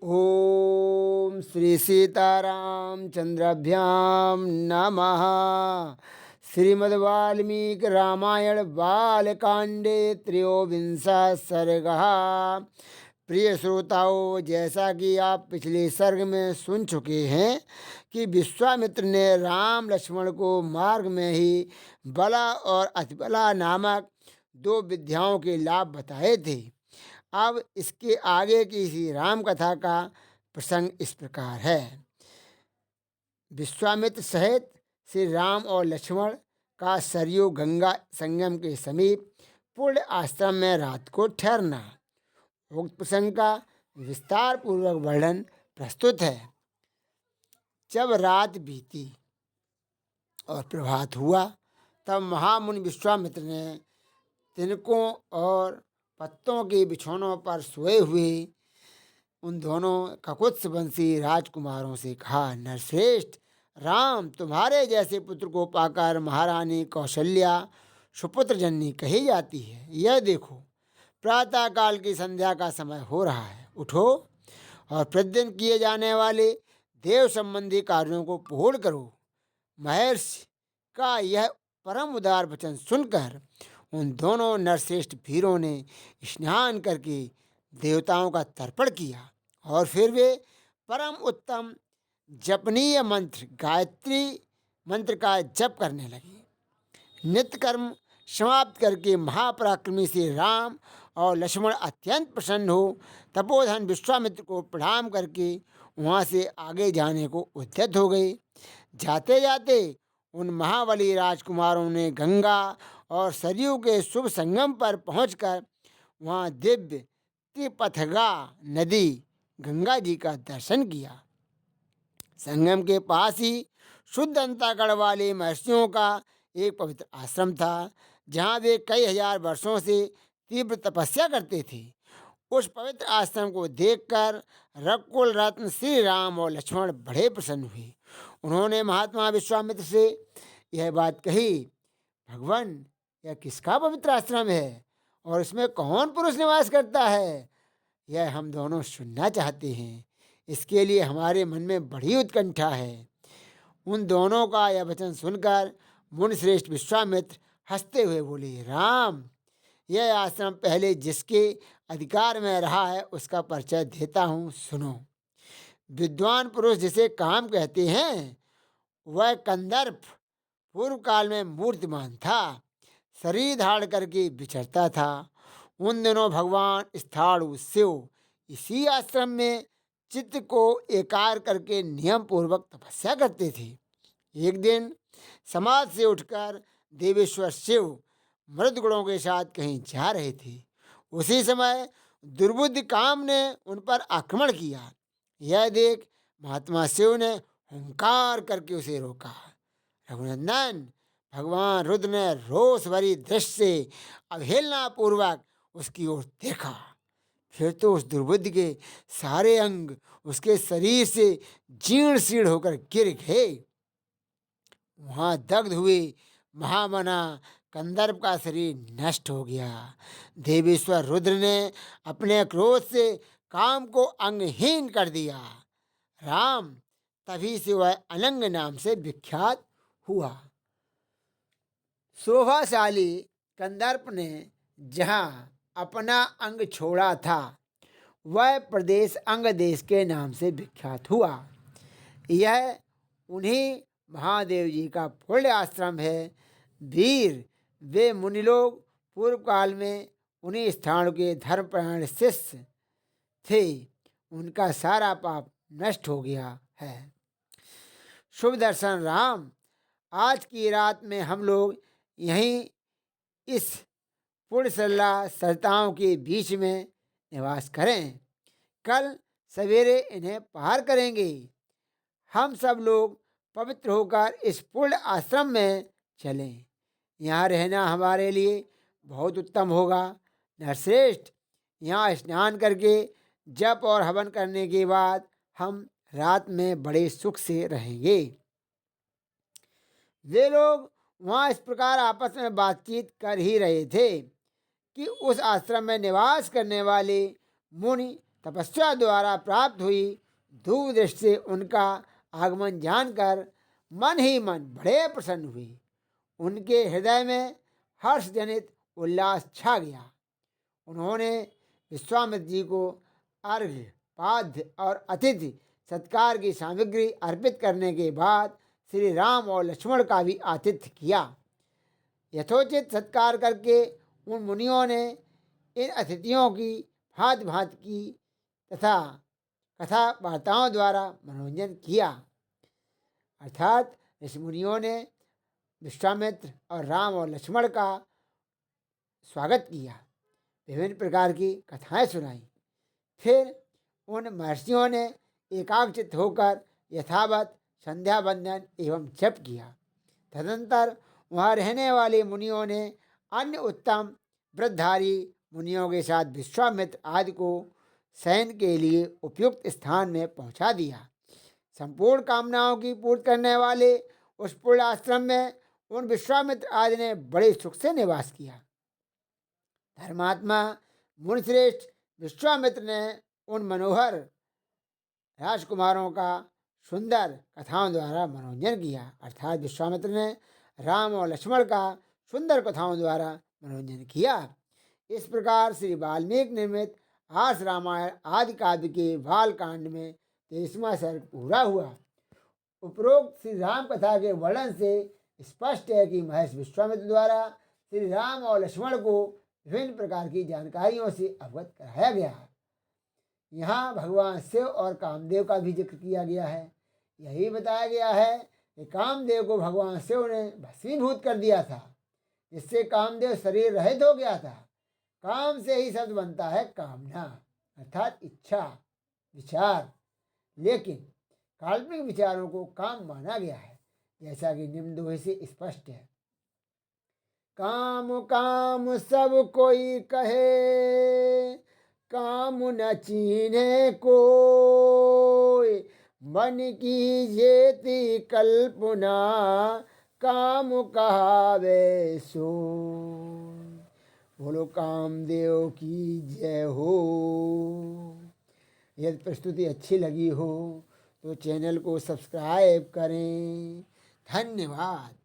ओम श्री सीतारामचंद्राभ्याम नमः। श्रीमद् वाल्मीकि रामायण बालकांडे त्रयोविंशः सर्गः। प्रिय श्रोताओं, जैसा कि आप पिछले सर्ग में सुन चुके हैं कि विश्वामित्र ने राम लक्ष्मण को मार्ग में ही बला और अतिबला नामक दो विद्याओं के लाभ बताए थे। अब इसके आगे की इसी राम कथा का प्रसंग इस प्रकार है। विश्वामित्र सहित श्री राम और लक्ष्मण का सरयू गंगा संगम के समीप पूर्ण आश्रम में रात को ठहरना। उक्त प्रसंग का विस्तार पूर्वक वर्णन प्रस्तुत है। जब रात बीती और प्रभात हुआ, तब महामुनि विश्वामित्र ने तिनकों और पत्तों के बिछौनों पर सोए हुए उन दोनों ककुत्सवंशी राजकुमारों से कहा, नरश्रेष्ठ राम, तुम्हारे जैसे पुत्र को पाकर महारानी कौशल्या सुपुत्र जननी कही जाती है। यह देखो, प्रातःकाल की संध्या का समय हो रहा है। उठो और प्रतिदिन किए जाने वाले देव संबंधी कार्यों को पूर्ण करो। महर्षि का यह परम उदार वचन सुनकर उन दोनों नरश्रेष्ठ वीरों ने स्नान करके देवताओं का तर्पण किया और फिर वे परम उत्तम जपनीय मंत्र गायत्री मंत्र का जप करने लगे। नित्य कर्म समाप्त करके महापराक्रमी श्री राम और लक्ष्मण अत्यंत प्रसन्न हो तपोधन विश्वामित्र को प्रणाम करके वहाँ से आगे जाने को उद्यत हो गए। जाते जाते उन महाबली राजकुमारों ने गंगा और सरयू के शुभ संगम पर पहुंचकर वहाँ दिव्य त्रिपथगा नदी गंगा जी का दर्शन किया। संगम के पास ही शुद्ध अंतःकरण वाले महर्षियों का एक पवित्र आश्रम था, जहाँ वे कई हजार वर्षों से तीव्र तपस्या करते थे। उस पवित्र आश्रम को देखकर रघुकुल रत्न श्री राम और लक्ष्मण बड़े प्रसन्न हुए। उन्होंने महात्मा विश्वामित्र से यह बात कही, भगवान, यह किसका पवित्र आश्रम है और इसमें कौन पुरुष निवास करता है? यह हम दोनों सुनना चाहते हैं। इसके लिए हमारे मन में बड़ी उत्कंठा है। उन दोनों का यह वचन सुनकर मुनिश्रेष्ठ विश्वामित्र हंसते हुए बोले, राम, यह आश्रम पहले जिसके अधिकार में रहा है उसका परिचय देता हूँ, सुनो। विद्वान पुरुष जिसे काम कहते हैं, वह कंदर्प पूर्व काल में मूर्तिमान था, शरीर धारण करके विचरता था। उन दिनों भगवान स्थाणु शिव इसी आश्रम में चित्त को एकार करके नियम पूर्वक तपस्या करते थे। एक दिन समाधि से उठकर देवेश्वर शिव मृद गुणों के साथ कहीं जा रहे थे। उसी समय दुर्बुद्धि काम ने उन पर आक्रमण किया। यह देख महात्मा शिव ने हुंकार करके उसे रोका। रघुनंदन, भगवान रुद्र ने रोष भरी दृष्टि से अवहेलना पूर्वक उसकी ओर देखा। फिर तो उस दुर्बुद्धि के सारे अंग उसके शरीर से जीर्ण शीर्ण होकर गिर गए। वहाँ दग्ध हुए महामना कंदर्प का शरीर नष्ट हो गया। देवेश्वर रुद्र ने अपने क्रोध से काम को अंगहीन कर दिया। राम, तभी से वह अनंग नाम से विख्यात हुआ। शोभाशाली कंदर्प ने जहाँ अपना अंग छोड़ा था, वह प्रदेश अंग देश के नाम से विख्यात हुआ। यह उन्हीं महादेव जी का पुण्य आश्रम है। वीर, वे मुनिलोग पूर्व काल में उन्हीं स्थानों के धर्मपरायण शिष्य थे। उनका सारा पाप नष्ट हो गया है। शुभ दर्शन राम, आज की रात में हम लोग यहीं इस पुण्यसल्ला सरताओं के बीच में निवास करें। कल सवेरे इन्हें पार करेंगे। हम सब लोग पवित्र होकर इस पुण्य आश्रम में चलें। यहाँ रहना हमारे लिए बहुत उत्तम होगा। नरश्रेष्ठ, यहाँ स्नान करके जप और हवन करने के बाद हम रात में बड़े सुख से रहेंगे। वे लोग वहाँ इस प्रकार आपस में बातचीत कर ही रहे थे कि उस आश्रम में निवास करने वाले मुनि तपस्या द्वारा प्राप्त हुई दूर दृष्टि से उनका आगमन जानकर मन ही मन बड़े प्रसन्न हुए। उनके हृदय में हर्ष जनित उल्लास छा गया। उन्होंने विश्वामित्र जी को अर्घ्य, पाद्य और अतिथि सत्कार की सामग्री अर्पित करने के बाद श्री राम और लक्ष्मण का भी आतिथ्य किया। यथोचित सत्कार करके उन मुनियों ने इन अतिथियों की भांति भांति की तथा कथा वार्ताओं द्वारा मनोरंजन किया। अर्थात ऋषि मुनियों ने विश्वामित्र और राम और लक्ष्मण का स्वागत किया, विभिन्न प्रकार की कथाएं सुनाई। फिर उन महर्षियों ने एकाग्रचित्त होकर यथावत संध्या वंदन एवं जप किया। तदंतर वहाँ रहने वाले मुनियों ने अन्य उत्तम व्रतधारी मुनियों के साथ विश्वामित्र आदि को शयन के लिए उपयुक्त स्थान में पहुंचा दिया। संपूर्ण कामनाओं की पूर्ति करने वाले उस पूर्ण आश्रम में उन विश्वामित्र आदि ने बड़े सुख से निवास किया। धर्मात्मा मुनिश्रेष्ठ विश्वामित्र ने उन मनोहर राजकुमारों का सुंदर कथाओं द्वारा मनोरंजन किया। अर्थात विश्वामित्र ने राम और लक्ष्मण का सुंदर कथाओं द्वारा मनोरंजन किया। इस प्रकार श्री वाल्मीकि निर्मित आर्ष रामायण आदि काव्य के बालकांड में 23वां सर्ग पूरा हुआ। उपरोक्त श्री राम कथा के वर्णन से स्पष्ट है कि महर्षि विश्वामित्र द्वारा श्री राम और लक्ष्मण को विभिन्न प्रकार की जानकारियों से अवगत कराया गया है। यहाँ भगवान शिव और कामदेव का भी जिक्र किया गया है। यही बताया गया है कि कामदेव को भगवान शिव ने भस्मीभूत कर दिया था, जिससे कामदेव शरीर रहित हो गया था। काम से ही शब्द बनता है कामना, अर्थात इच्छा, विचार, लेकिन काल्पनिक विचारों को काम माना गया है, जैसा कि निम्न दोहे से स्पष्ट है। काम काम सब कोई कहे, काम न चीन्हे कोई, मन की जेती कल्पना, काम कहावे सो। बोलो कामदेव की जय हो। यदि प्रस्तुति अच्छी लगी हो तो चैनल को सब्सक्राइब करें। धन्यवाद।